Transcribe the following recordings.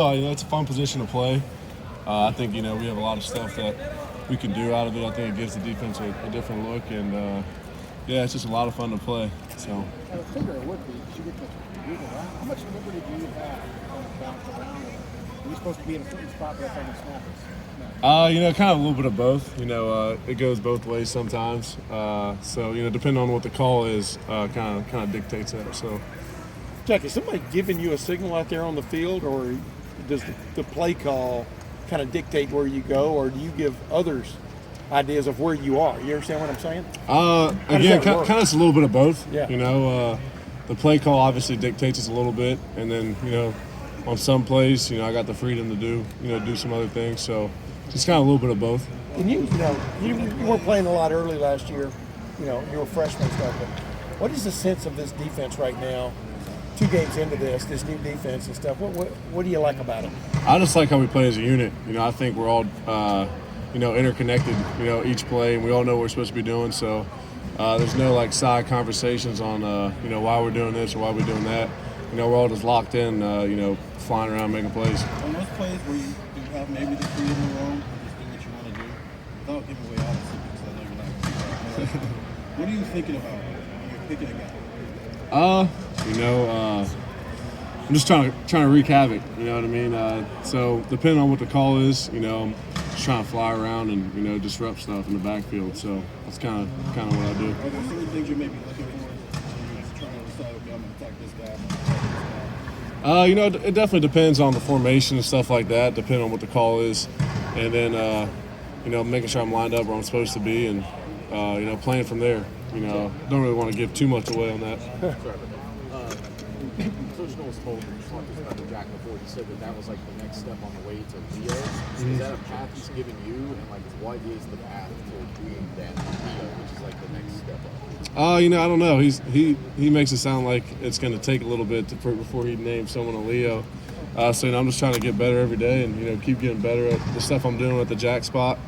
It's a fun position to play. I think, we have a lot of stuff that we can do out of it. I think it gives the defense a different look, and it's just a lot of fun to play. So. I figure it would be because you get to move around. How much liberty do you have on the bounce around? Are you supposed to be in a certain spot where someone snaps? Kind of a little bit of both. It goes both ways sometimes. Depending on what the call is, kind of dictates that. So. Jack, is somebody giving you a signal out there on the field, or does the play call kind of dictate where you go, or do you give others ideas of where you are? You understand what I'm saying? Again, kind of it's a little bit of both. Yeah. The play call obviously dictates us a little bit, and then on some plays, I got the freedom to do some other things. So just kind of a little bit of both. And you weren't playing a lot early last year. You were a freshman and stuff. But what is the sense of this defense right now? 2 games into this new defense and stuff. What do you like about it? I just like how we play as a unit. I think we're all interconnected. Each play, and we all know what we're supposed to be doing. So there's no side conversations on why we're doing this or why we're doing that. We're all just locked in. Flying around making plays. On those plays where you have maybe the freedom to roam, just do what you want to do without giving away obviously, because I know you're not going to do that. What are you thinking about when you're picking a guy? I'm just trying to wreak havoc. You know what I mean? So depending on what the call is, I'm just trying to fly around and disrupt stuff in the backfield. So that's kind of what I do. Are there certain things you may be looking for? You're just trying to decide, okay, I'm going to attack this guy. I'm going to attack this guy. It definitely depends on the formation and stuff like that, depending on what the call is, and then making sure I'm lined up where I'm supposed to be, and playing from there. Don't really want to give too much away on that. Coach Knowles told me, you talked about the Jack before, he said that was the next step on the way to Leo. Is that a path he's given you, and what is the path to being that Leo, which is the next step up? I don't know. He makes it sound like it's going to take a little bit before he names someone a Leo. I'm just trying to get better every day and keep getting better at the stuff I'm doing at the Jack spot,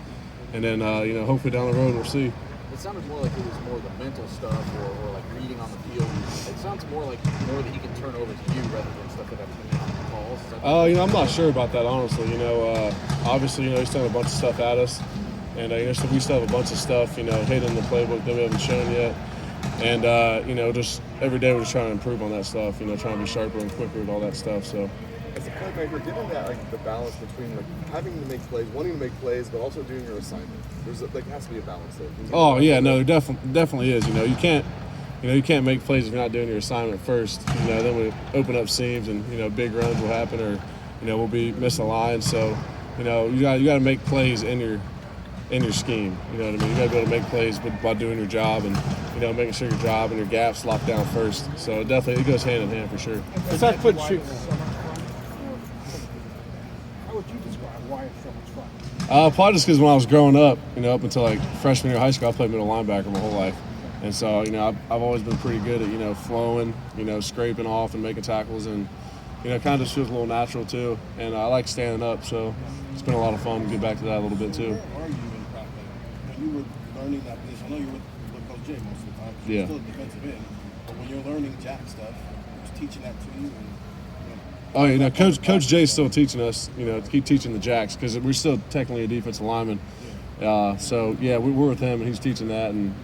and then hopefully down the road we'll see. It sounded more like it was more the mental stuff or reading on the field. It sounds more that he can turn over to you rather than stuff that I've been on calls. I'm not sure about that, honestly. Obviously, he's throwing a bunch of stuff at us, and so we still have a bunch of stuff, hidden in the playbook that we haven't shown yet. And just every day we're just trying to improve on that stuff. Trying to be sharper and quicker and all that stuff. So. As a playmaker, given that the balance between having to make plays, wanting to make plays, but also doing your assignment, there has to be a balance there. Oh yeah, no, there definitely is. You can't make plays if you're not doing your assignment first. Then we open up seams and big runs will happen, or we'll be misaligned. So you got to make plays in your scheme. You know what I mean? You got to be able to make plays by doing your job and making sure your job and your gaps locked down first. So it goes hand in hand for sure. Besides put shooting. How would you describe why it's so much fun? Probably just because when I was growing up, up until freshman year of high school, I played middle linebacker my whole life. And so, I've always been pretty good at, flowing, scraping off and making tackles, and, kind of just feels a little natural too. And I like standing up, so it's been a lot of fun to get back to that a little bit too. Where are you in practice? When you were learning that position, I know you're with Coach Jay most of the time, Yeah. You're still a defensive end, but when you're learning Jack stuff, who's teaching that to you? Coach Jay's still teaching us, to keep teaching the Jacks, because we're still technically a defensive lineman. We're with him, and he's teaching that, and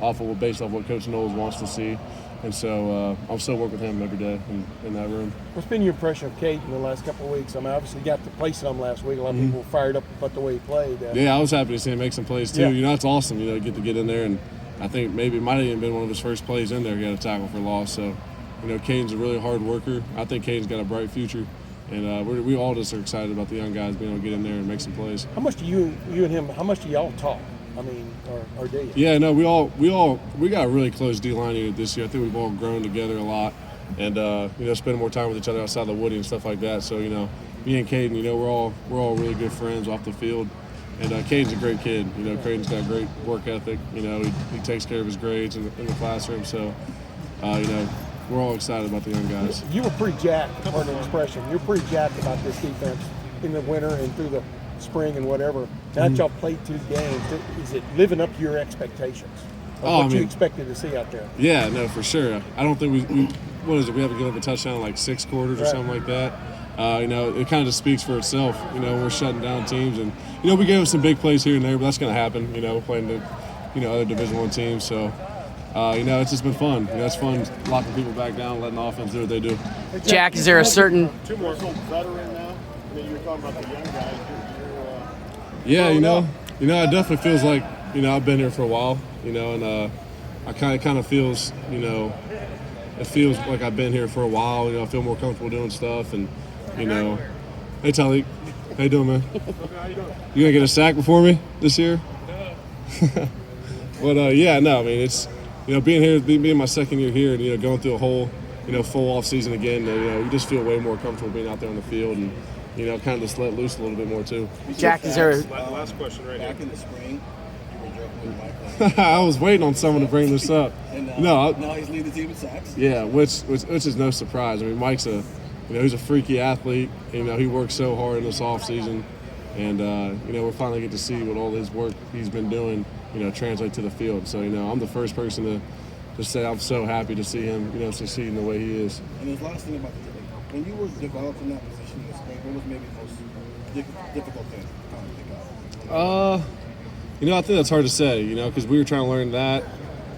based off what Coach Knowles wants to see. And so I'm still working with him every day in that room. What's been your impression of Kate in the last couple of weeks? I mean, obviously got to play some last week. A lot of people were fired up about the way he played. Yeah, I was happy to see him make some plays too. Yeah. It's awesome, to get in there, and I think maybe it might have even been one of his first plays in there. He got a tackle for loss. So, Caden's a really hard worker. I think Caden's got a bright future. And we all just are excited about the young guys being able to get in there and make some plays. How much do you and him? How much do y'all talk? I mean, or do you? Yeah, no, we got a really close D-line unit this year. I think we've all grown together a lot, and spending more time with each other outside the woody and stuff like that. So me and Caden, we're all really good friends off the field. And Caden's a great kid. Caden's got a great work ethic. He takes care of his grades in the classroom. So we're all excited about the young guys. You were pretty jacked, pardon the expression. You're pretty jacked about this defense in the winter and through the spring and whatever. Now that y'all played 2 games, is it living up to your expectations of what you expected to see out there? Yeah, no, for sure. I don't think we what is it? We haven't given up a touchdown in 6 quarters or something like that. you know, it kind of just speaks for itself. You know, we're shutting down teams, and you know, we gave them some big plays here and there, but that's going to happen. You know, playing the, you know, other Division I teams. So, you know, it's just been fun. You know, it's fun locking people back down, letting the offense do what they do. Jack, is there a certain Two more. So veteran now. I mean, you were talking about the young guys. Yeah, you know, it definitely feels like, you know, I've been here for a while. You know, and I kind of feels, you know, it feels like I've been here for a while. You know, I feel more comfortable doing stuff, and you know, hey Talik, how you doing, man? You gonna get a sack before me this year? But yeah, no, I mean, it's, you know, being here, being my second year here, and you know, going through a whole, you know, full off season again. You know, you just feel way more comfortable being out there on the field, and you know, kind of just let loose a little bit more too. Jack, is there? Last question right Back here. in the spring, you were joking with Mike. I was waiting on someone to bring this up. And No, now he's leading the team in sacks. yeah, which is no surprise. I mean, Mike's you know, he's a freaky athlete. You know, he works so hard in this off season, and you know, we're finally get to see what all his work he's been doing, you know, translate to the field. So you know, I'm the first person to say I'm so happy to see him, you know, succeed in the way he is. And his last thing about the when you were developed in that position in the spring, what was maybe the most difficult thing to kind of pick up? You know, I think that's hard to say, you know, because we were trying to learn that,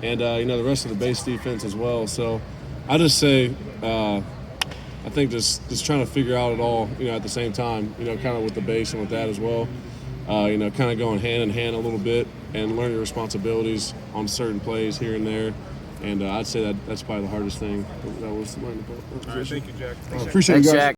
and you know, the rest of the base defense as well. So I just say, I think just trying to figure out it all, you know, at the same time, you know, kind of with the base and with that as well. You know, kind of going hand in hand a little bit and learning your responsibilities on certain plays here and there. And I'd say that's probably the hardest thing that was learning about. All right, thank you, Jack. Appreciate you Thanks, guys. Jack.